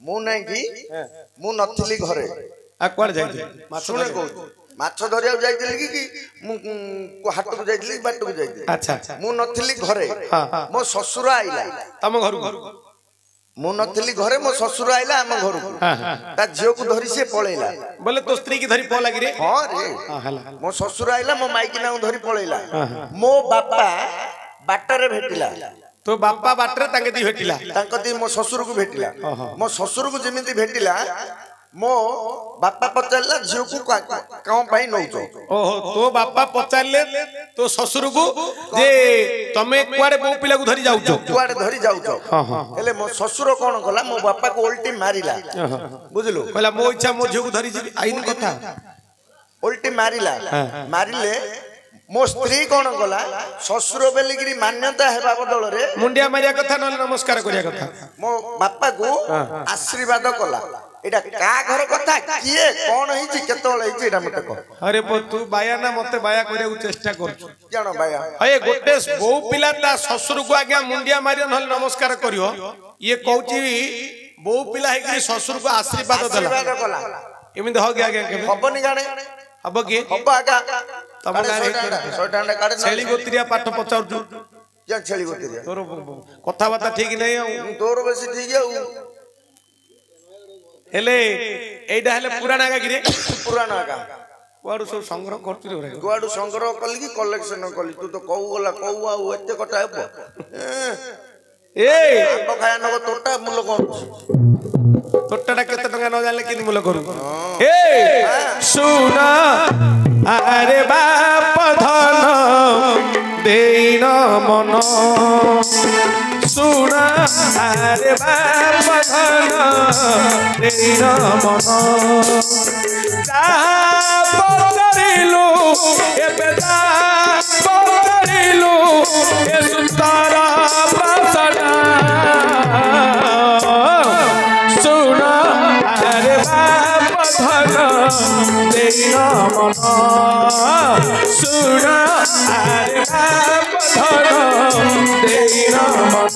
मु नहीं कि मु नथिली घरे आ कोड़ जाई सुने को माछ धरिया जाइतिली कि मु हाट को जाइतिली बाट को जाइतिली अच्छा मु नथिली घरे मो ससुर आइला तम घर मु नथिली घरे मो ससुर आइला हम घर को ता झियो को धरि से पळेला बोले तो स्त्री की धरी पळ लागी रे हां रे मो ससुर आइला मो माई की ना धरि पळेला मो बापा बाटरे भेटिला तो बापा बाटरे तांके दी भेटिला तांको दी मो ससुर को भेटिला मो ससुर को जेमिति भेटिला मो बापा पचारला झियो को काऊ पाई नउचो ओहो तो बापा पचारले तो ससुर को जे तमे कुआडे बो पिला को धरी जाउचो कुआडे धरी जाउचो हेले मो ससुर कोन कला मो बापा को उल्टी मारिला बुझलो कहला मो इच्छा मो झियो को धरी जी आइन कथा उल्टी मारिला मारिले मो स्त्री कोन कला ससुर बेलिगिरी मान्यता हेबा बदल रे मुंडिया मारिया कथा न नमस्कार करिया कथा मो बापा को आशीर्वाद कला एटा का घर कथा किए कोन हिची केतोल हिची एटा मते कह अरे बो तू बाया ना मते बाया करिया को चेष्टा कर जानो बाया अये गोटे बो पिला ता ससुर को आज्ञा मुंडिया मारिया न नमस्कार करियो ये कहउची बो पिला हे कि ससुर को आशीर्वाद कला एमिंद हो गया के हबनी गाने हब के हब आगा तम गारे सोटांडा काडे छेली गोत्रिया पाठ पचार जु क्या छेली गोत्रिया तोर कथा बाता ठीक नहीं आ तोर बेसी ठीक है हेले एडा हेले पुराना का गिरे पुराना का कुआडू सब संग्रह करती रे कुआडू संग्रह कली की कलेक्शन कली तू तो कहू गला कहू आ एते कटा हेबो ए आंब खाया न तोटा मूल कोन तोटाटा केते टंगा न जाले किन मूल करू ए सुना अरे बाप धन देइन मन सुना अरे बाप धन देइन मन पतरिलु एबे पतरिलु ए सुंदर प्रसन्न सुना अरे बाप धन देइन मन सुना अरे बाप धन देइन मन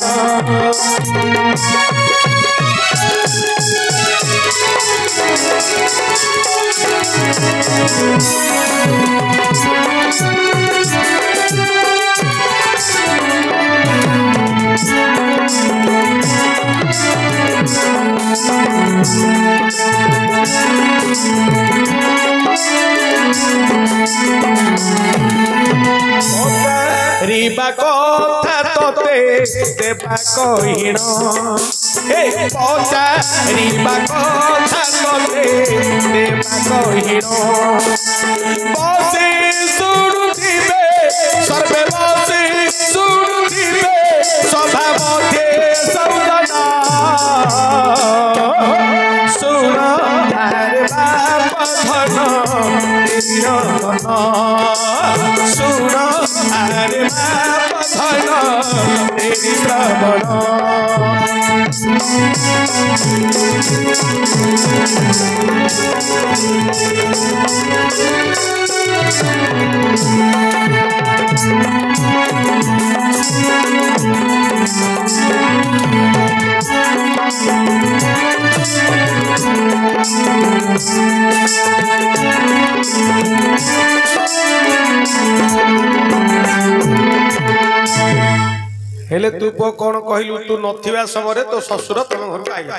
रिबा कथा तोते देबा कहिण ए पचा रिबा कथा तोते देबा कहिण बसे सुनुथिबे सर्वे बसे सुनुथिबे सभा मध्ये सौजना सुन तारे बाप धन तेरी मन सुन अरे बाप धन तेरी श्रवण हेले तू कौन कहलु तू नथिबा समय तो ससुर तम घर को आइला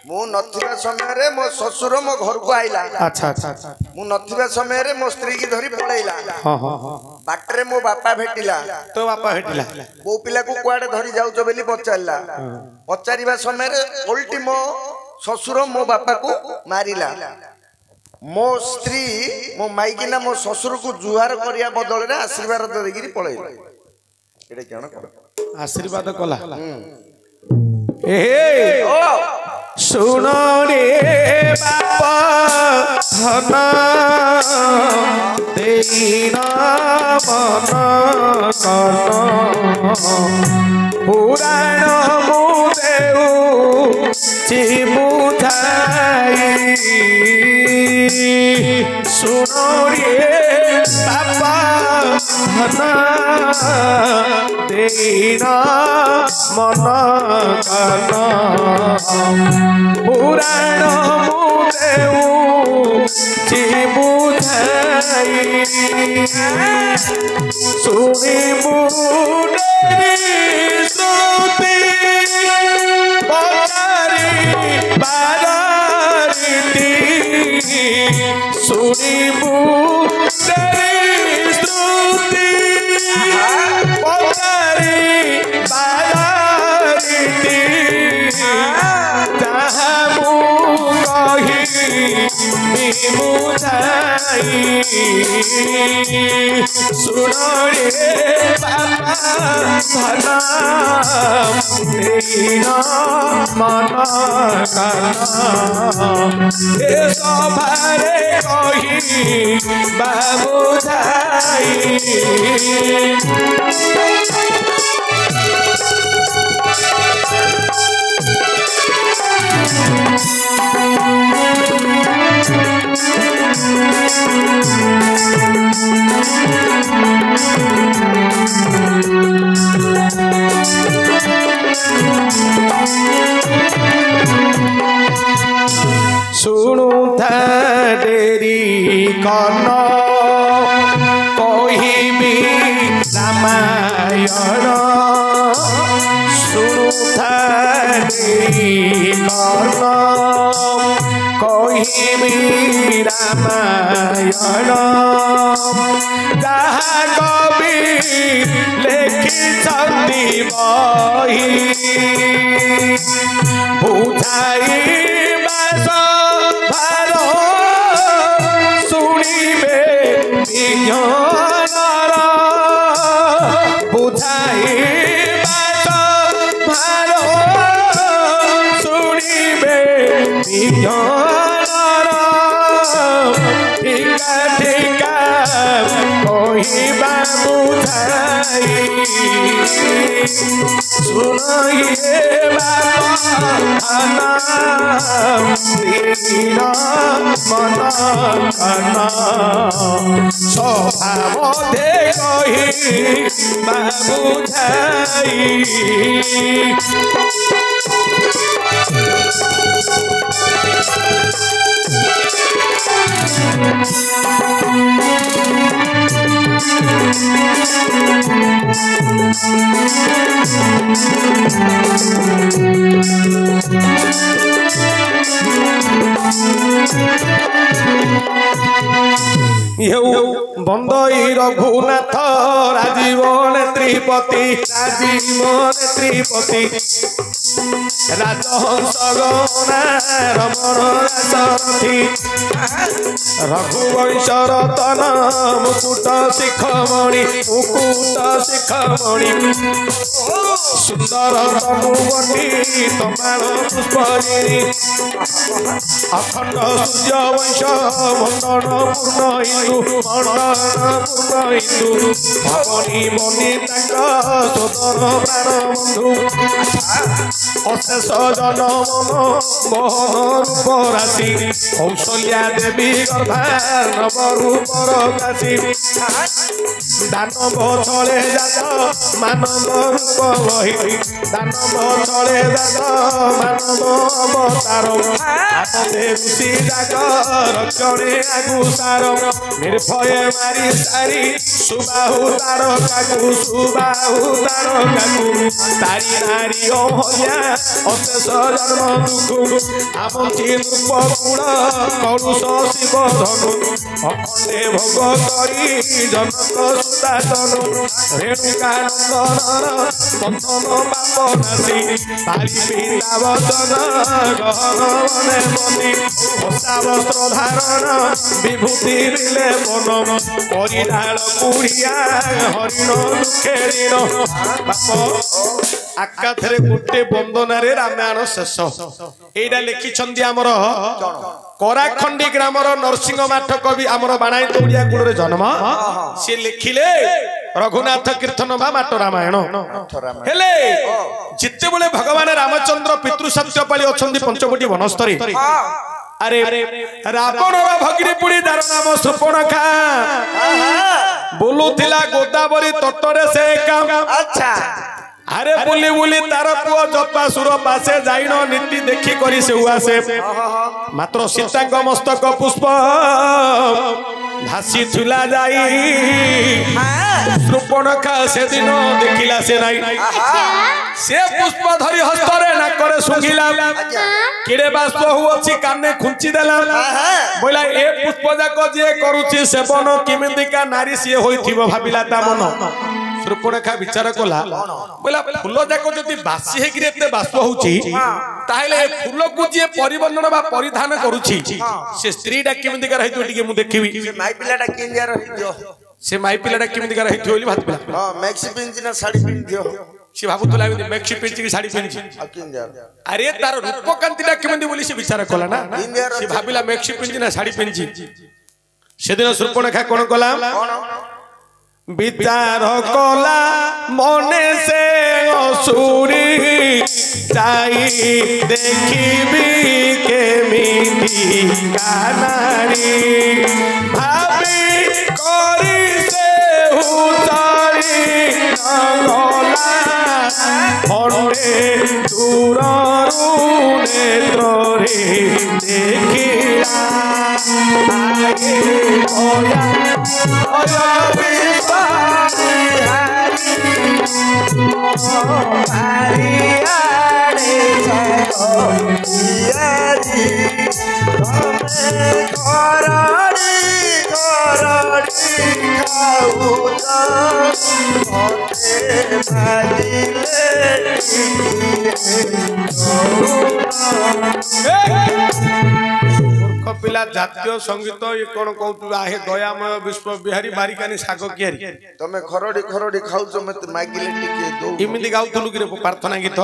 मु नथिबा समय रे मो ससुर मो घर को आइला अच्छा अच्छा मु नथिबा समय रे मो स्त्री की धरी पळैला हां हां हां बाटरे मो बापा भेटिला तो बापा भेटिला बो पिला को कुआडे धरी जाउचो बेली पचारला पचारिबा समय रे उल्टी मो ससुर मो बापा को मारिला मो स्त्री मो माइकिना मो ससुर को जुहार करिया बदल रे आशीर्वाद देगिरी पळैला एडे केन कर आशीर्वाद कला ए ओ सुनो रे बापा धन देइन मन कन पुराण मु देउ बुझाई सुनो रे बापा धन देइन मन कन पुराण मुझे बुझाई सुनी मुझे श्रुति पचारी बारारी सुनी मुझे श्रुति पचारी बारारी जहाँ कही मुझाई सुनो रे बाबा भला मन ए सभारे कही बाबुझाई सुनु देरी कन कहिबी रामायण सुनु देरी कन कहिबी रामायण जहाँ कवि लेखिछन्ति बही बुझाई शुणिबे विज्ञानर बुझाई भार शुणिबे विज्ञानर ठिका ठिका कहिबा बुझाई सुनइए बाबा मन स्वभाव दे कही बुझाई बंदई रघुनाथ राजीवन त्रिपति राजीवन त्रिपति राजहंस गणा रमण राजरथी रघुवंश रतन मुकुट शिखमणि सुंदर तनुवटी तमाल पुष्पगिरी अखंड सूर्यवंश मंडन पूर्ण हिंदू भवनी मणि सोदर प्राण बंधु अशेष जन मन मोहन रूप राशि कौशल्या देवी गर्भानव रूपर काशी दानव छले जात मानव रूप वही दानव छले जात मानव अवतार हाथे ऋषि जाग रक्षणे आगु सार निर्भय मारी सारी सुबाहु तार काकु तारी नारी अहल्या अशेष जन्म दुखु आमची रूप गुण करुष शिव धनु अखंडे भोग करी जनक सुदातनु रेणुकानंदन बंधन पाप नाशी तारी पिता वचन गहन मने मति भसा वस्त्र धारण विभूति मिले बनम परिडाल कुड़िया हरिण दुखे ऋण बाप आकाथरे गोटे बंदनारे रामायण शेष एटा लिखिछन्ती आमर कराखंडी ग्रामर नरसिंह माठ कवि आमर बाणाई तोड़िया कूल जन्म सी लिखिले रघुनाथ कीर्तन बा माट रामायण हेले जिते बेले भगवान रामचंद्र पितृ सत्यपाली अछन्ती पंचवटी वनस्तरी अरे रावण भगिनी पुड़ी दार नाम सुपर्णखा बोलुथिला गोदावरी तटरे से काम अच्छा আরে বুলি বুলি তার পুଅ জপাসুর পাশে যাইন নীতি দেখি করি সে আসে মাত্র সীতাঙ্গ মস্তক পুষ্প ভাসি ঝুলা যাই শূর্পণখা সেদিন দেখিলা সে নাই সে পুষ্প ধরি হস্তরে নাকরে শুঙ্গিলা কিড়ে বাষ্প হুଅଛି কানে খুঁচি দেলা বইলা এ পুষ্প যাক যে করুছি সেবন কিমিদিকা নারী সিয়ে হইথিব ভাবিলা তা মন শূর্পণখা বিচার কলা বইলা ফুল যাক যদি বাসি হেকি এতে বাষ্প হউছি তাহলে এ ফুলকু যে পরিবর্তন বা পরিধান করুছি সে স্ত্রীটা কিমিদিকা রহিথিব টিকে মু দেখিবি মাই পিলাটা কিন্দিয়ার হইদিও সে মাই পিলাটা কিমিদিকা রহিথিব বলি ভাবলা হ্যাঁ ম্যাক্সি পিঞ্জি না শাড়ি পিন্দিও সে ভাবুতলা এমনি মেক্সি পিঞ্চি কি শাড়ি পিঞ্চি আরে তার রূপকান্তিটা কেমন বলি সে বিচার কলা না সে ভাবিলা মেক্সি পিঞ্চি না শাড়ি পিঞ্চি সেদিন শূর্পণখা কোন কলা বিচার কলা মনে সে অসুরি চাই দেখিবি কেমিতি কানারি ভাবি করি সে হুতারি নগলা খণ্ডে দূররু নেত্রে দেখিলা আগে দয়া পিলা জাতীয় সঙ্গীত ই কোন কৌতু আহে দয়াময় বিশ্ব বিহারী বারিকানি শাগ কিয়ারি তুমি খরড়ি খরড়ি খাউছ মতে মাগিলে টিকে দৌ ইমিদি গাউতুলু কি প্রার্থনা গীত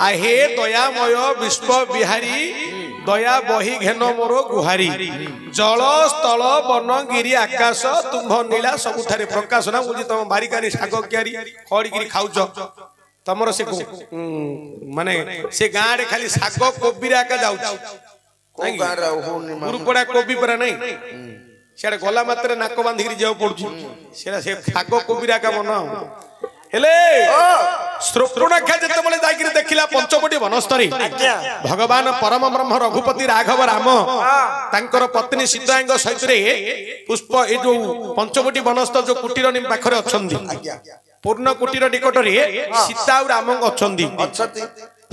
আহে দয়াময় বিশ্ব বিহারী দয়া বহি ঘেন মোর গুহারি জল স্থল বন গিরি আকাশ তুম্ভ নীলা ସବୁଠାରେ ପ୍ରକାଶ ନା ବୁଝି ତମ ବାରିକାନି ଶାଗ କିଆରି ଖଡ଼ିକିରି ଖାଉଛ ତମର ସେ ମାନେ ସେ ଗାଁରେ ଖାଲି ଶାଗ କୋବିରେ ଆକା ଯାଉଛି ଗୁରୁପଡା କୋବି ପରା ନାଇଁ ସିଆଡେ ଗଲା ମାତ୍ରେ ନାକ ବାନ୍ଧିକିରି ଯିବାକୁ ପଡୁଛି ସେଟା ସେ ଶାଗ କୋବିରେ ଆକା ମନ ହେଲେ ଶୂର୍ପଣଖା ଯେତେବେଳେ ଯାଇକିରି ଦେଖିଲା ପଞ୍ଚବଟୀ ବନସ୍ତରୀ ଭଗବାନ ପରମ ବ୍ରହ୍ମ ରଘୁପତି ରାଘବ ରାମ ତାଙ୍କର ପତ୍ନୀ ସୀତାଙ୍କ ସହିତରେ ପୁଷ୍ପ ଏ ଯୋଉ ପଞ୍ଚବଟୀ ବନସ୍ଥ ଯୋଉ କୁଟୀର ପାଖରେ ଅଛନ୍ତି ପୂର୍ଣ୍ଣ କୁଟୀର ନିକଟରେ ସୀତା ଆଉ ରାମ ଅଛନ୍ତି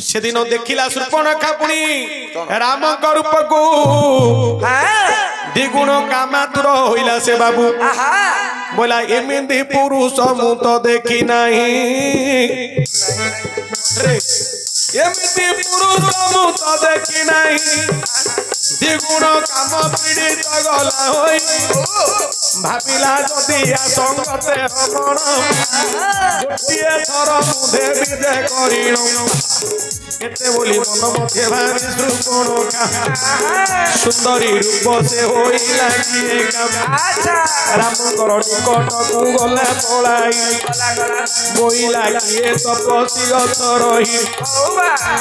সেদিন দেখিলা শূর্পণখা পুনি রামଙ୍କ রূপকু দ্বিগুণ কামাতুর হইলা সে বাবু বলা এমিতি পুরুষ মু তো দেখি নাই এমিতি পুরুষ মু তো দেখি নাই দ্বিগুণ কাম পীড়িত গলা হই ভাবিলা যদি সঙ্গতে হবণ গোটিয়ে থর মুধে বিজে করিণ কেতে বলি মন মধ্যে ভারি শূর্পণখা সুন্দরী রূপ সে হইলা কিয়ে রামଙ୍କର নিকটକୁ গলা পলাই বইলা কিয়ে তপসী গছ রহি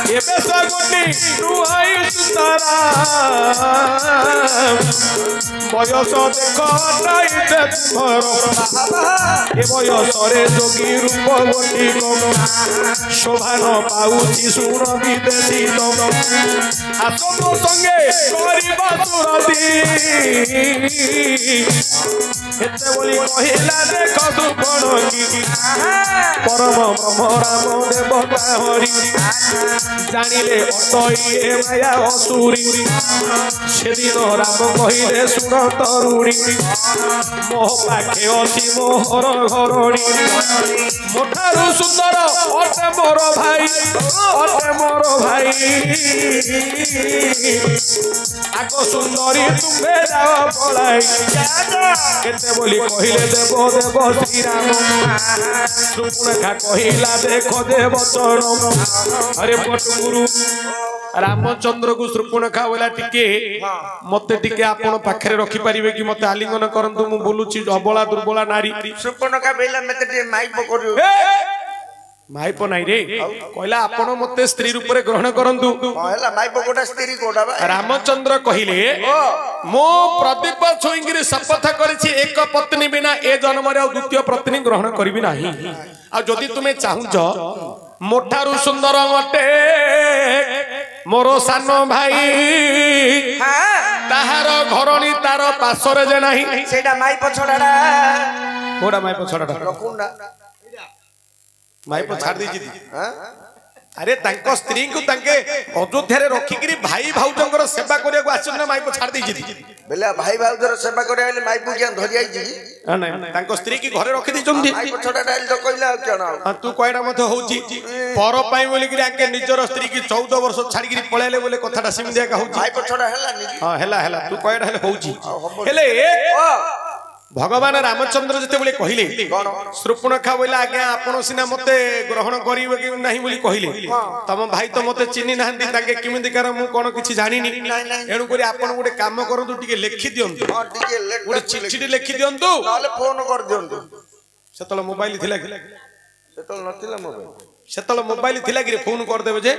ଏବେ সগুনি রুহাই সুন্দরা বয়স দেখ নাইতে তুমর এ বয়সরে যোগী রূপ বটি শোভান পাউছি শুণ বিদেশী তম আস মো সঙ্গে করিবা সুরতি এতে বলি কহিলা দেখ শূর্পণখী পরম ব্রহ্ম রাম দেবতা হরি জানিলে অতই এ মায়া অসুরি সেদিন রাম কহিলে শুণ তরুণী মোহ পাখে অছি মোহর ঘরণী মোঠারু সুন্দর অটে মোর ভাই অটে মোর ভাই আগ সুন্দরী তুমে যাও পলাই কেতে বলি কহিলে দেব দেব শ্রীরাম শূর্পণখা কহিলা দেখ দেব চরণ হরে পটগুরু রামচন্দ্র কু শূর্পণখা বলা টিকে মতে টিকে আপন পাখরে রখি পারিবে কি মতে আলিঙ্গন করন্তু মু বলুছি অবলা দুর্বলা নারী শূর্পণখা বেলা মতে টিকে মাই পকড়িও माइप नाई रे कहला आपण मते स्त्री रूप रे ग्रहण करंतु कहला माइप कोटा स्त्री कोटा बा रामचंद्र कहिले मो प्रदीप छुईंगिरी शपथ करिछि एक पत्नी बिना ए जन्म रे द्वितीय पत्नी ग्रहण करबी नाही आ जदि तुमे चाहुछ मोठारु सुंदर मटे मोरो सानो भाई ताहार घरणी तार पासरे जे नाही सेटा माइप छडाडा कोडा माइप छडाडा रखुंडा माइप छाड़ दीजिए अरे तांको स्त्री को तांके अयोध्या रे रखी करी भाई भाउजंकर सेवा करिया को आछन माइप छाड़ दीजिए बेला भाई भाउजर सेवा करे आले माइप क्या धरि आइ जी नहीं तांको स्त्री की घरे रखी दिचंदी माइप छडा डाल तो कहला केना तू कोइडा मते होउची पर पाई बोली करी आके निजर स्त्री की 14 वर्ष छाड़ी करी पळेले बोले कथाटा सिम दिया का होउची माइप छडा हला नी हां हला तू कोइडा हले होउची हेले भगवान रामचंद्र जते बोले कहिले श्रुपणखा बोले आज्ञा आपण सिना मते ग्रहण करिवे कि नाही बोली कहिले तम भाई तो मते चिन्हि नाहंती ताके किमिति कर मु कोन किछि जानिनी एणु करी आपण गुटे काम करंतु टिके लेखि दियंतु हां टिके गुटे चिट्ठी लेखि दियंतु नाले फोन कर दियंतु सेतल मोबाइल थिला सेतल नथिला मोबाइल सेतल मोबाइल थिला कि फोन कर देबे जे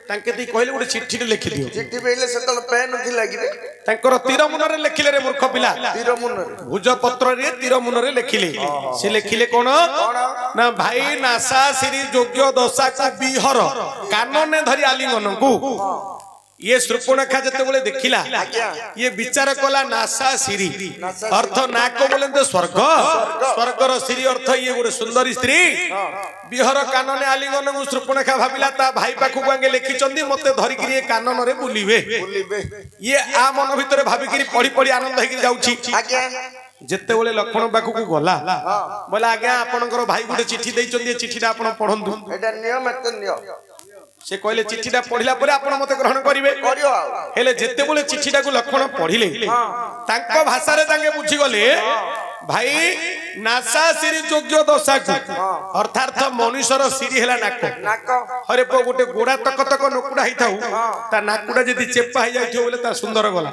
ताके ती कहले गुटे चिट्ठी लेखि दियो चिट्ठी बेले सेतल पेन थिला कि रे तांकर तीर मुनरे लेखिले रे मूर्ख पिला तीर मुनरे भुज पत्र रे तीर मुनरे लेखिले से लेखिले कोन ना भाई नासा श्री योग्य दशा को बिहर कानने धरि आलिंगन को ये श्रुपणखा जते बोले देखिला ये विचार कला नासा श्री अर्थ नाक बोले तो स्वर्ग स्वर्गर श्री अर्थ ये गोटे सुंदर स्त्री बिहर कानने आलिंगन को श्रुपणखा भाबिला ता भाई पाखु आगे लिखिचंदी मते धरि करी ये कानन रे बुलिबे ये आ मन भितरे भाबी करी पढ़ी पढ़ी आनंद हेकि जाउची जेते बोले लक्ष्मण पाखु को गला बोला आज्ञा आपनकर भाई गुटे चिट्ठी दैचंदी चिट्ठीटा आपण पढंतु एटा नियम एत नियम से कहले चिट्ठीटा पढ़िला परे आपण मते ग्रहण करिवे करियो हेले जेते बोले चिट्ठीटा को लक्ष्मण पढ़िले तांको भाषा रे तांगे बुझी गले भाई नासा श्री योग्य दशा को अर्थात मनुष्यर श्री हेला नाक हरे पो गोटे गोड़ा तक तक नकुडा हिथाउ ता नाकुडा जदी चेपा हे जाइथो बोले ता सुंदर गला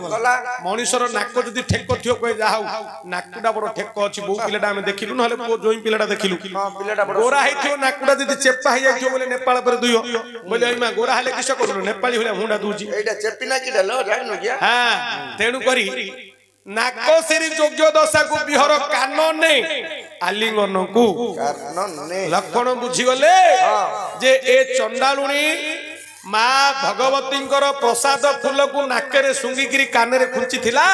मनुष्यर नाक जदी ठेक थियो कहे जाहाउ नाकुडा बडो ठेक अछि बहु पिलेटा हम देखिलु नहले पो जोई पिलेटा देखिलु पिलेटा बडो गोरा हिथो नाकुडा जदी चेपा हे जाइथो बोले नेपाल पर दुयो बोले आइमा गोरा हले किस करलु नेपाली होले हुंडा दूजी एटा चेपिना कि डालो जानो क्या हां तेनु करी नाको श्री योग्य दशा को बिहर कानने आलिंगन को लक्षण बुझी गले जे ए चंडालुणी माँ भगवतींकर प्रसाद फूल को नाकरे सुंगिकिरी कानरे खुंची थिला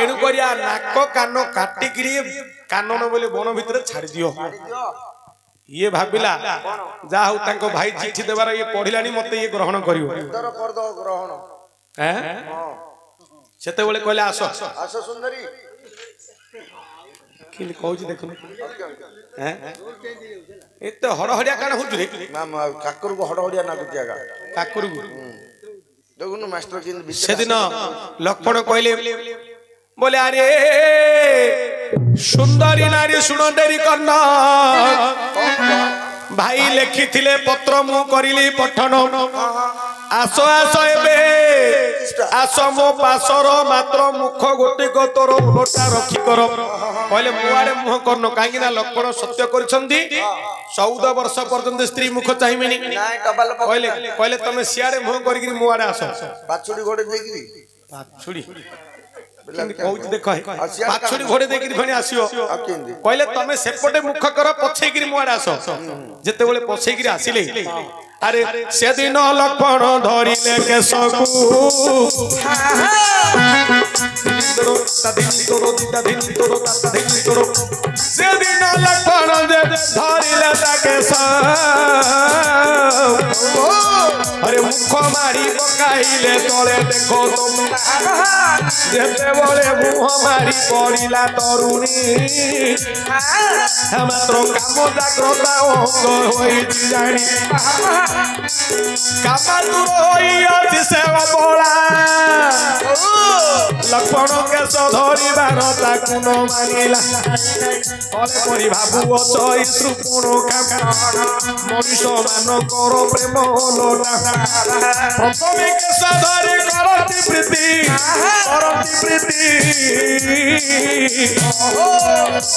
एणु करिया नाक कान काटिकिरी कानन बोले वन भितर छाड़ी दियो ये भाबिला जा हु तांको भाई चिट्ठी देबार ये पढिलानी मते ये ग्रहण करियो कर दो ग्रहण हैं सेते बोले कहले आसो आसो सुंदरी कि कहू छी देखु हैं एते हड़हड़िया कान होजु रे ना काकुर को हड़हड़िया ना गुतियागा काकुर देखुनु मास्टर किन सेदिन लक्ष्मण कहले बोले अरे सुंदरी नारी सुनो देरी करना भाई लेखि थिले पत्र मु करिली पठन आसो आसो एबे आसो मो पासर मात्र मुख गोटे को तोर लोटा रखी कर कहले मुआडे मुह करनो काहे ना लक्ष्मण सत्य करछंदी 14 वर्ष पर्यंत स्त्री मुख चाहिमेनी नाय टबल कहले कहले तमे सियाडे मुह करिकरी मुआडे आसो बाछुड़ी घोड़े देगिरी बाछुड़ी कहू देख बाछुड़ी घोड़े देकिरी फणी आसियो कहले तमे सेपटे मुख कर पछेकिरी मुआडे आसो जेते बेले पछेकिरी आसिले अरे से दिन लक्ष्मण धरिले केशकू से दिन लक्ष्मण धरिले केश अरे मुख मारी पकाइले तले देखो जेते बोले मुह मारी पड़िला तरुणी मात्र काम जाग्रता अंग होई जानी कामातुर होई अति सेवा बोला लक्ष्मण केश धरिबार ताकु न मानिला तले परि भाबु अछई श्रुपणखा मनुष्य मानकर प्रेम लोटा प्रथमे केश धरि करती प्रीति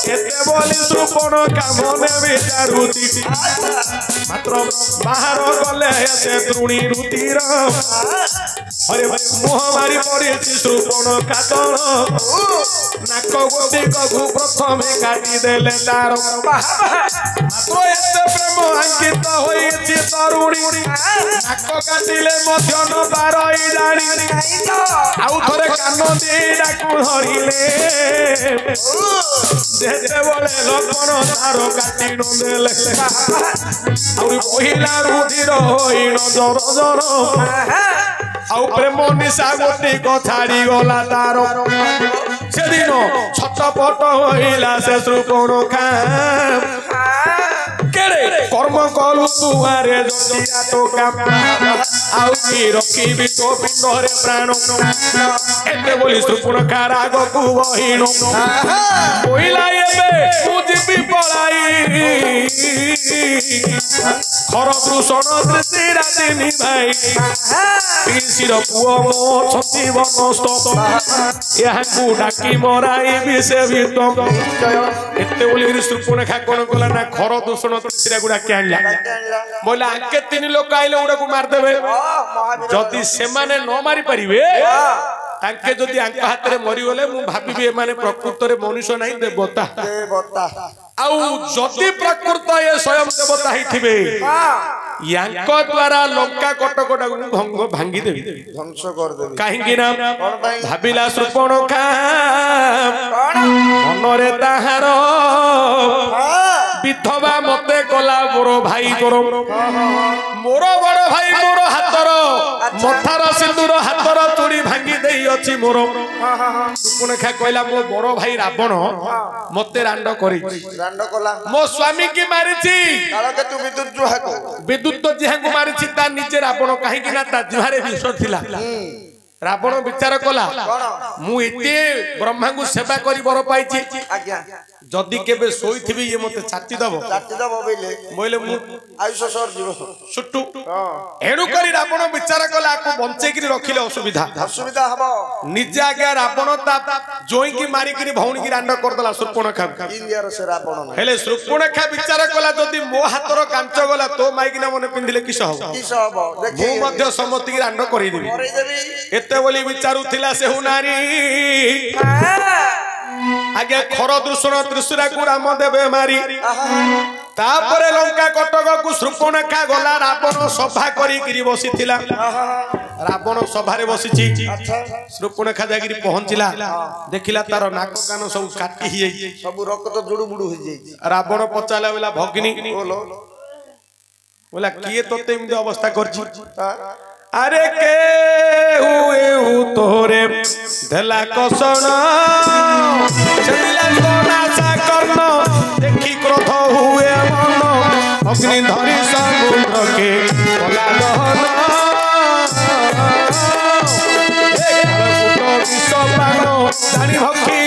केते बोली सुपर्णखा मने विचारुती मात्र बाहर गले से तृणी रुतिर अरे मुह मारी पड़ी सुपर्णखा तल नाक गोटिकू प्रथमे काटी देले तार मात्र एते प्रेम अंकित होइछि तरुणी नाक काटिले मध्य न पारई जानी आउ थरे कान दे डाकू धरिले जेते बोले लक्ष्मण तार काटी न देले आउ पहिला रुधिर होई न जर जर आउ प्रेम निशा गोटिक छाड़ी गला तार सेदिन छटपट होइला से सुपर्णखा कर्म कलु तुआरे जदिया तो काम आउ की रखिबि तो पिंडरे प्राण एते बोली सुपर्णखा राग को बहिन कोइला एबे मुजिबि पलाई खर कृष्ण तृषि रातिनी भाई ऋषिर पुओ मो छति बनस्त यहाकू डाकी मराई विषे भीतम एते बोली सुपर्णखा कोन कोला ना खर दूषण तृषिरा गुडा के आनला बोला आके तीन लोक आइले उडा को मार देबे जदी से माने न मारी परिबे तांके जदी आंका हाथ रे मरि गले मु भाबिबे माने प्रकृत रे मनुष्य नाही देवता आउ जदी प्रकृत ये स्वयं देवता ही थिबे यांक द्वारा लंका कटकटा भंग भांगी देबी ध्वंस कर देबी काहे कि ना भाबिला सुपर्णखा मनरे ताहार विधवा मते कला मोर भाई करो मोर बड़ भाई मोर हातर मथार सिंदूर हातर चूड़ी भांगी देई अछि मोर सुपर्णखा कहला मो बड़ भाई रावण मते रांड करी रांड कला मो स्वामी की मारिछि काला के तू विद्युत जुहाको विद्युत तो जिहांको मारिछि ता निजे रावण काहे कि ना ता जिहारे विष थिला रावण विचार कला मु एते ब्रह्मा को सेवा करी बर पाइछि आज्ञा जदी केबे सोइथिबी ये मते छाती दबो बोले मु आयुष सर जीव छुट्टू एणु करी रावण विचार कला को बंचे कि रखिले असुविधा हबो निजे आगे रावण ता जोई की मारी कि भौणी की रांड कर दला सुपर्णखा इंडिया रे से रावण हेले सुपर्णखा विचार कला जदी मो हातर कांच गला तो माइकिना मने पिंदिले किस हबो देखि मु मध्य सम्मति की रांड करी देबी एते बोली विचारु थिला से हुनारी आगे खर दूषण त्रिशूरा को राम देवे मारी तापरे लंका कटक को सुपर्णखा गला रावण सभा करी बसी थिला रावण सभा रे बसीची सुपर्णखा जागिरी पहुंचिला देखिला तार नाक कान सब काटी hi सब रक्त जुडु बुडु हो जाई रावण पचाला बेला भगिनी बोला किए तोते इमदे अवस्था करछि अरे के हुए तोरे धला कसण चलिला तोरा सा कर्ण देखि क्रोध हुए मन अग्नि धरि समुद्र के कला दहन जानी भक्ति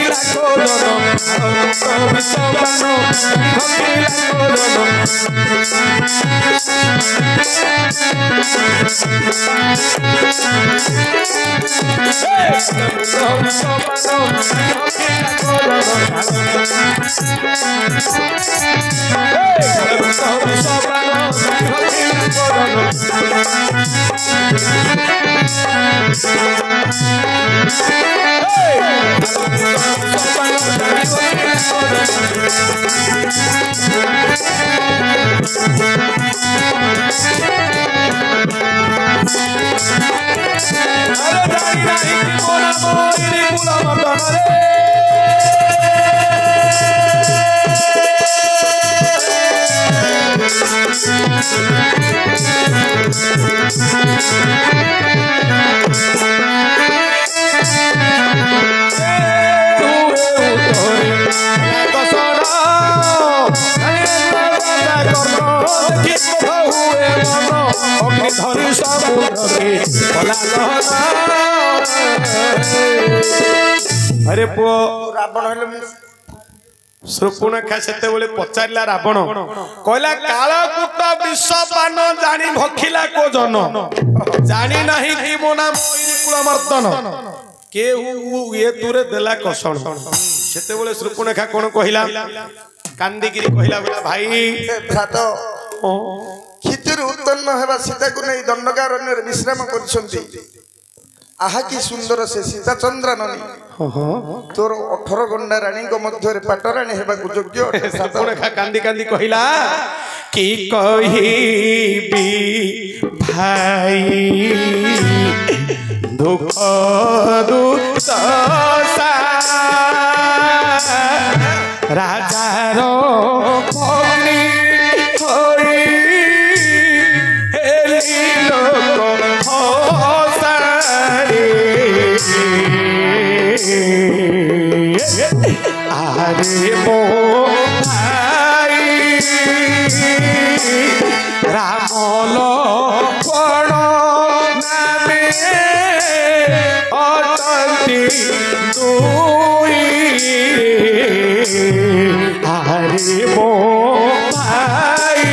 अरे पो रावण हेले सुपर्णखा सेते बोले पचारिला रावण कहला कालकूट विषपान जानी भखिला को जन जानी नाही कि मो नाम कुलमर्दन केहू ये तुरे देला कसण सेते बोले श्रुपणखा कोन कहिला कांदीगिरी कहिला बोला भाई भ्रात क्षितिरु उत्पन्न हेबा सीता को नै दंडकारण्य रे विश्राम करछंती आहा की सुंदर से सीता चंद्राननी तोर 18 गंडा रानी को मध्य रे पाटरानी हेबा को योग्य श्रुपणखा कांदी कांदी कहिला की कहिबी भाई दुख दुसा राजार भौणी होई हेली लोक हसारे आरे मो भाई राम लक्ष्मण नामे अटंती दुई हरे मो भाई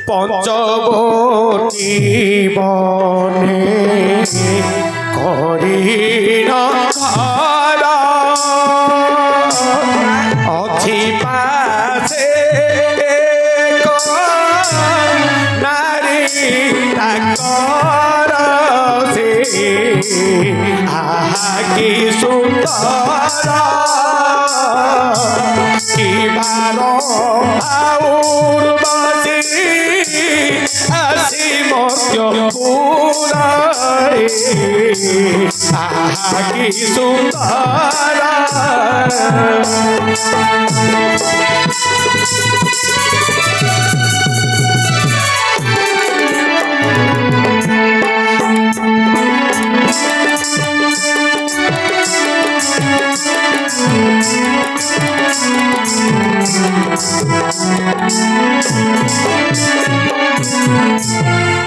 पंचवटी बने करीन घर अथि पासे नारी ताकर से आहा की सुंदर की बारो आउर आसी मध्य पुरारे आहा की सुंदर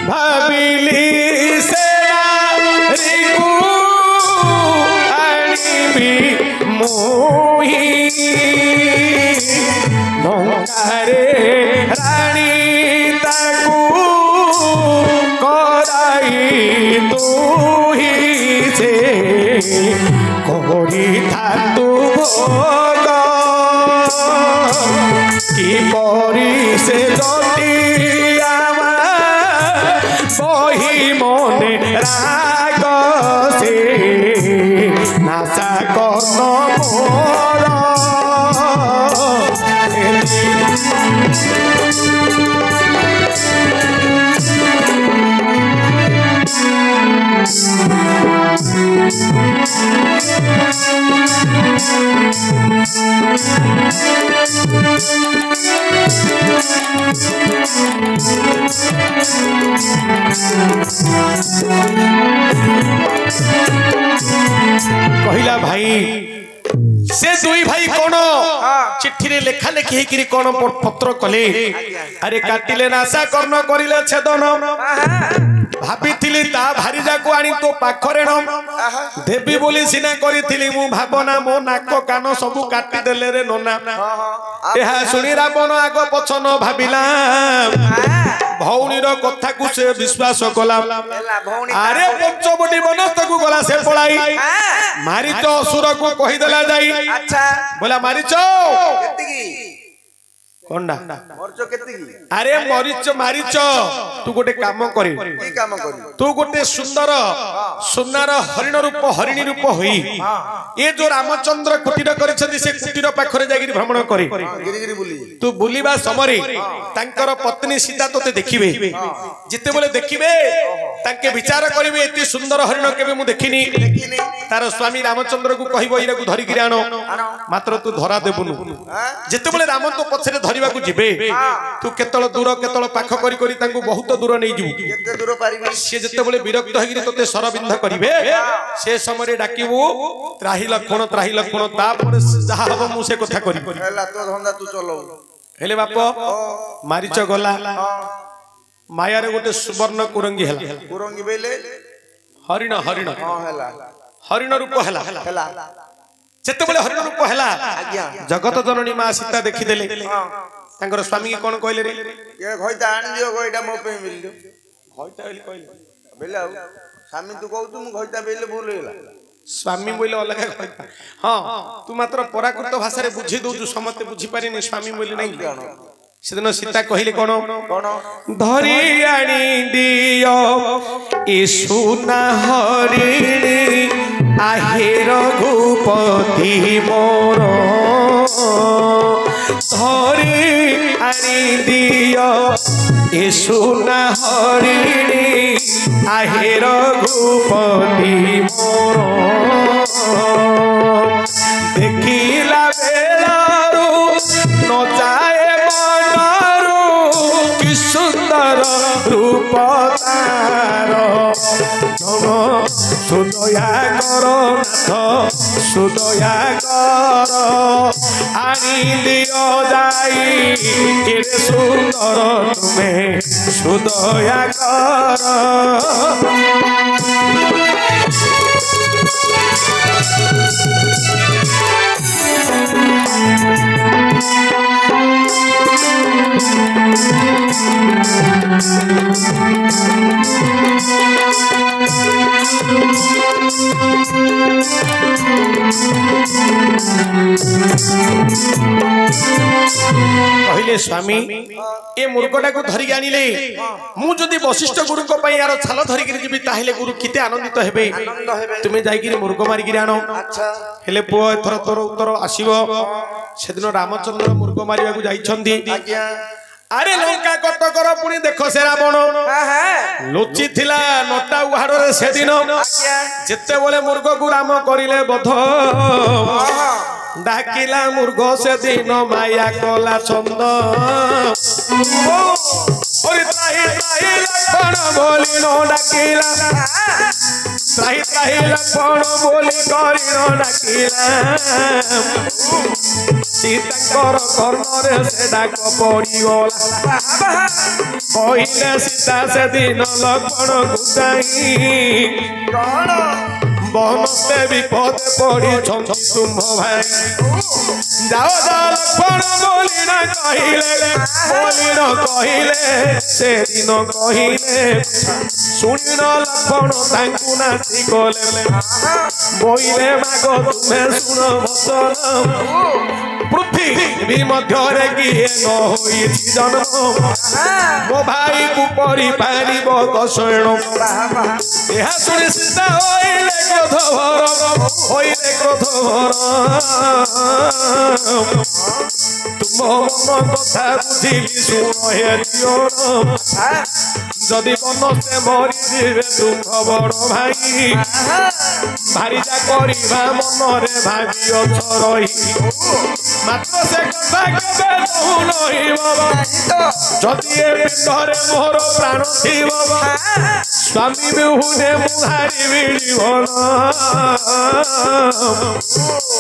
भाविली सेनारीकु आनिबी मोही नौकारे रानी ताकू कराई तुही से कोरी धातु भोग की परी से जटियामा बही मने राग से नासा कन मोर कहिला भाई से दुई भाई कौन चिट्ठी रे लेखा लेखी हेकरी कौन पत्र कले अरे काटिले नासा कर्ण करिले छेदन भाबिथिली ता भारी जाको आनी तो पाखरे देवी बोली सिना करिथिली मु भावना मो नाक कान सबु काटी देले रे नोना एहा सुनी रावण आग पछ न भाबिला भौणी रो कथा को से विश्वास कला अरे पंचवटी बनस्त को गला से पळाई मारिच असुर को कहि देला जाई अच्छा बोला मारिच केतिकी कोंडा मरचो केतिकी अरे मरिच मारिच तू गोटे काम करी की काम करी तू गोटे सुंदर सुनार हरिण रूप हरिणी रूप होई ए जो रामचंद्र कुटीर करिसथि से कुटीर पाखरे जागिरी भ्रमण करी गिरिगिरी बुली तू बुलीबा समय तांकर पत्नी सीता तोते देखिबे जिते बोले देखिबे तांके विचार करिवे एति सुंदर हरिण केबे मु देखिनी तार स्वामी रामचंद्र को कहिबो इरा को धरि गिरी आनो मात्र तू धरा देबुनु जिते बोले राम तो पछरे धरिबा को जिबे तू केतळ दूर केतळ पाख करी करी तांको बहुत दूर नै जिवु केते दूर पारिबे से जिते बोले विरक्त होगिरी तोते सरबिंध करिवे से समय डाकिबु त्राही लक्षण ता पर जहा हबो मु से कथा करी हला तो धंदा तू चलो हेले बाप मारीच गला माया रे गोटे सुवर्ण कुरंगी हला कुरंगी बेले हरिण हरिण हां हला हरिण रूप हला हला जेते बेले हरिण रूप हला आज्ञा जगत जननी मां सीता देखि देले तांकर स्वामी के कोन कहले रे ये घइता आन दियो घइता मो पे मिलियो घइता बेले कहले बेला स्वामी तू कहू तू घइता बेले भूल हेला स्वामी बोले अलग घइता हां तू मात्र पराकृत भाषा रे बुझी दउ समते बुझी पारिनी स्वामी बोले नहीं सेदिन सीता कहले कोन धरी आनी दियो ए सुना हरिणी आहे रघुपति मोर धरी आनी दियो ए सुना हरिणी आहे रघुपति मोर देखिला बेलारू न जाए कि सुंदर रूप तार सुदया कर नाथ सुदया कर आनी दियो जाई कि सुंदर तुम्हें सुदया कर कहले स्वामी ए मुर्गटा को धरिक आनिले मु जदि वशिष्ठ गुरु को पई यार छाल धरिक जीबी ताहेले गुरु किते आनंदित हेबे तुमे जाई कि मुर्ग मारी कि आनो अच्छा हेले पुओ एथर तोर उत्तर आसीबो सेदिन रामचंद्र मुर्ग मारिबा को जाइछंती आज्ञा अरे लंका कटकर पुणी देखो से रावण लुचि थिला नटा उहाड़ रे सेदिन जेते बोले मुर्ग को राम करिले बध डाकिला मुर्ग से दिन माया कला छंद ओरे त्राही त्राही लक्षण बोली न डाकिला त्राही त्राही लक्षण बोली करी न डाकिला सीताकर कर्ण रे से डाक पड़ी गला कहले सीता से दिन लक्षण गुदाई कौन बनते विपद पड़ी तुम भाई जाओ जाओ लक्षण बोली न कहले से दिन कहले शुणी न लक्षण तांकु नाची गले बोले माग तुम्हें शुण वचन पृथ्वी मध्य किए न होई जन्म मो भाई को परि पारिब कसण यह शुणी सीता होइले क्रोध भर तुम मन कथा बुझिली शुण हे दियोर जदि मन से मरी जीवे तुम बड़ भाई भारीजा करवा मन रे भाभी अछ रही मात्र से कथा केबे कहू नहीं बाबा जदि ए पिंडरे मोर प्राण थी बाबा स्वामी बिहुने मुहारी बिड़ी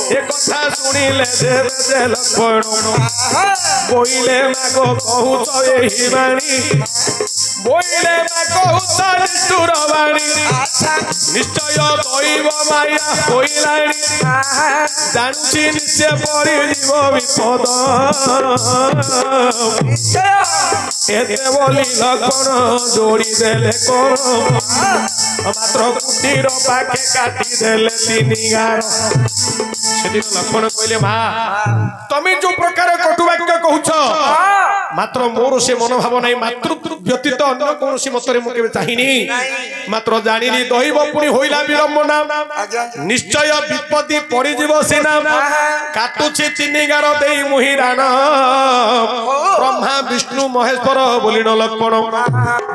ए कथा सुनिले देव जे लक्षण बोइले मागो कहूच एही बाणी बोइले मागो निष्ठुर बाणी निश्चय दैव माया बोइलाणी जानछि निश्चय परि जीव विपद एते बोली लक्षण जोड़ी देले कोन मात्र कुटीर पाखे काटी देले तीनी गार सेदिन लक्षण कहले मा तमे जो प्रकार कटुवाक्य कहूछ मात्र मोर से मनोभाव नहीं मातृत्व व्यतीत अन्य कौन मतरे मु केबे चाहिनी मात्र जानिली दैव पुणी होइला विडंबना निश्चय विपत्ति पड़ी जीव सेना काटुछि तीनी गार देई मुहिरान ब्रह्मा विष्णु महेश्वर बोली न लक्षण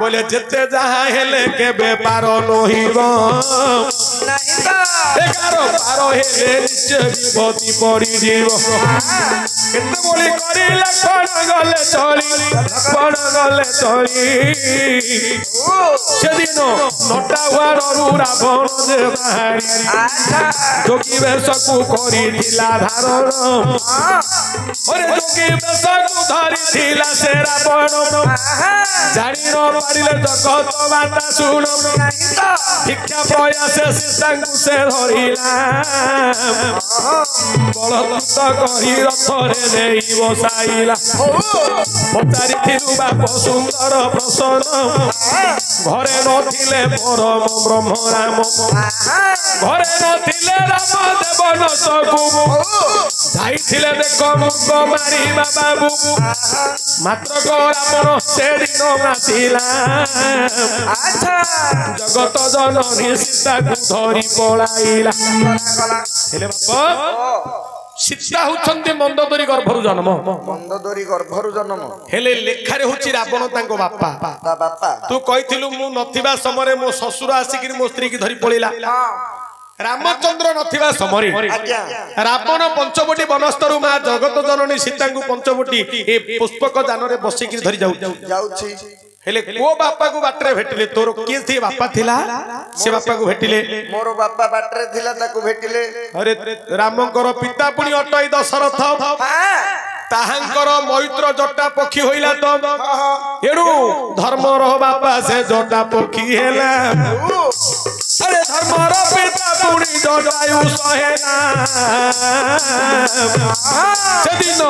बोले जेते जहा हेले केबे पार नहिब नहीं तो 11 12 हेले निश्चय विपत्ति पड़ी जीव केते बोली करी लखन गले चली लखन गले चली सेदिन नटा वारु रावण जे बाहरी जोगी बेशकु करी थिला धारण अरे जोगी बेशकु धरी थिला से रावण जानी न पारिले जगत माता सुन शिक्षा प्रयास सीतांकु से धरिला बलदूत कही रथरे देई बसाइला पचारि थिलु बाप सुंदर प्रसन्न घरे नथिले परम ब्रह्म राम घरे नथिले राम देवन सबु जाइथिले देख मुख मारी बाबू मात्र रावण से दिन नासिला जगत जननी सीता को धरी पलाइला हेले बाप सीता होचंती मंदोदरी गर्भरु जन्म मंदोदरी गर्भरु जन्म हेले लेखारे होची रावण तांको बापा बापा तू कहिथिलु मु नथिबा समय मो ससुर आसिकिर मो स्त्री की धरी पळेला रामचंद्र नथिबा समय रावण पंचवटी वनस्तरु मा जगत जननी सीता को पंचवटी ए पुष्पक जानरे बसिकिर धरी जाउची हेले को बापा को बाटरे भेटिले तोर के थी बापा थिला से बापा को भेटिले मोर बापा बाटरे थिला ताको भेटिले अरे रामकर पिता पुनी अटई दशरथ ताहांकर मैत्र जटा पक्षी होइला तो एडू धर्मर बापा से जटा पक्षी हेला अरे धर्मर पिता पुनी जटायु सहेना सेदिन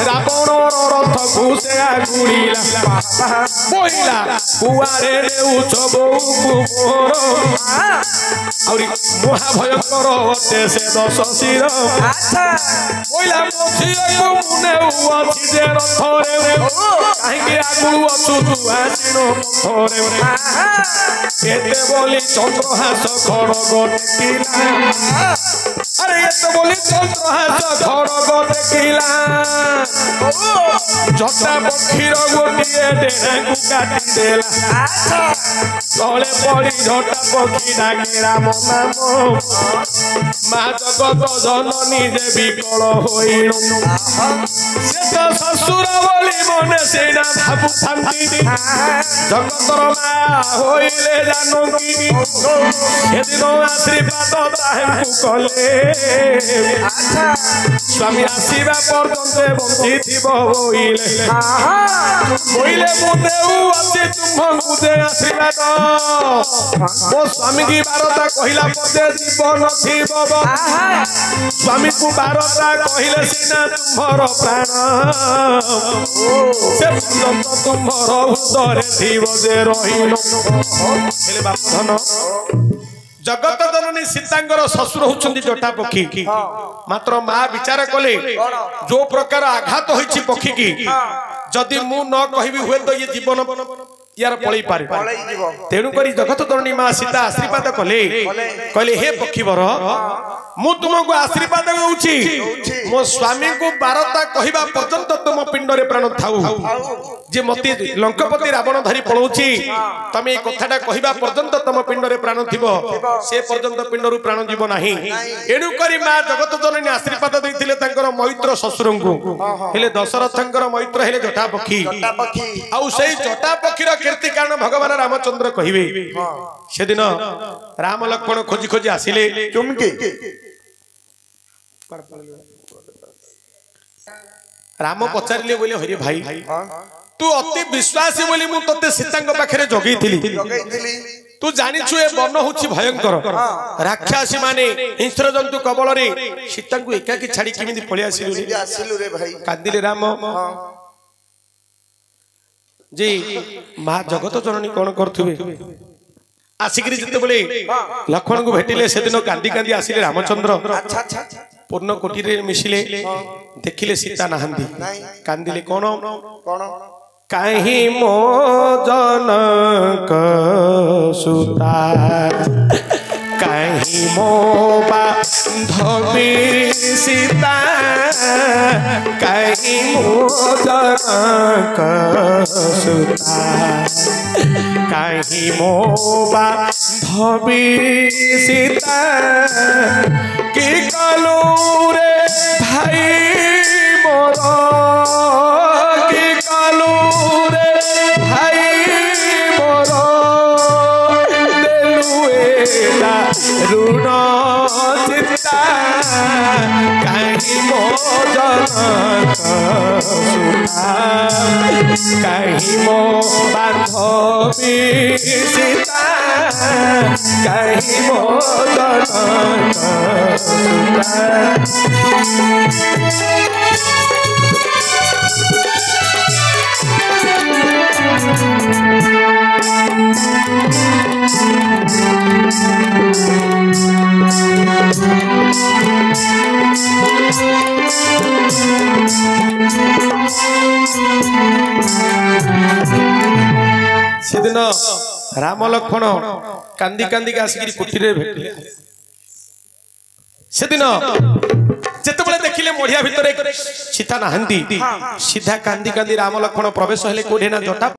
रावण रथ को से आगुड़ीला बोइला कुआरे नेउछ बहु मोर औरी महाभयंकर होते से दश शिर बोइला मोछिया को मुने अछि जे रथरे काहेकि आगु अछु तू आसिनो पथरे एते बोली चंद्रहास खड़ग टेकिला अरे एते बोली चंद्रहास खड़ग टेकिला जटा पक्षीर गोटिए डेराकु काटी देला तले पड़ी जटा पक्षी डाके राम नाम मा जगत जननी देवी कल होइनु से तो ससुर बोली मने सेना भाबु शांति जगतर मा होइले जानकी एदिन आशीर्वाद ताहेकु कले स्वामी आसीबा पर्यंत बंची थिब होइले होइले मुदेउ आसी तुमहु दे आशीर्वाद मो स्वामी की बारता कहिला पदे जीवन थिब स्वामी को बारता कहिले सिना तुमर प्राण से पर्यंत तुमर उदरे थिब जे रहिनो हेले बाप धन जगत जननी सीतांगर ससुर होचंदी जटा पक्षी मात्र मां विचार कले जो प्रकार आघात होइछि पक्षी की जदि मु न कहिबी हुए तो ये जीवन यार पळई पारे तेणु करी जगत जननी मां सीता आशीर्वाद कले कहले हे पक्षीवर मु तुमको आशीर्वाद देउछि मो स्वामी को बारता कहिबा पर्यंत तुम पिंड रे प्राण थाउ जे मते लंकापति रावण धरी पळौछि तमे ए कथाटा कहिबा पर्यंत तुम पिंड रे प्राण थिबो से पर्यंत पिंड रु प्राण जीव नाही एणु करी मां जगत जननी आशीर्वाद दैथिले तांकर मैत्र ससुरंकु हेले दशरथंकर मैत्र हेले जटा पक्षी आउ सेई जटा पक्षीर कीर्ति कारण भगवान रामचंद्र कहिबे सेदिन राम लक्ष्मण खोजी खोजी आसिले चुमकी राम पचारिले बोले हरे भाई तू अति विश्वासी बोली मु तते सीतांग पाखरे जगैथिली तू जानिछु ए वन होछि भयंकर राक्षसी माने हिंस्र जंतु कबल रे सीतांग एकाकी छाडी किमिति पळे आसिलु रे भाई कांदिले राम जी मां जगत जननी कोन करथुबे आसिकरी जते बोले लक्ष्मण को भेटिले सेदिन कांदी कांदी आसिले रामचंद्र अच्छा अच्छा पूर्ण कोठी रे मिसिले देखिले सीता नाहंदी कांदिले कोन कोन काहे मो जनक सुता काहे मो बांधवी सीता काहे मो जनक सुता काहे मो धबी सीता की कालू रे भाई मोर की कालू रे भाई मोर देलुएला ऋण चिंता कहीं मो जनक सुता कहीं मो बांधवी सीता कहीं मो जनक सुता सेदिन राम लक्ष्मण कांदी कांदी आसिक कुटी भेटिले सेदिन जेतेबेले देखिले मढ़िया भितर सीता नहांती सीधा कांदी कांदी राम लक्ष्मण प्रवेश हेले कोठे ना जटा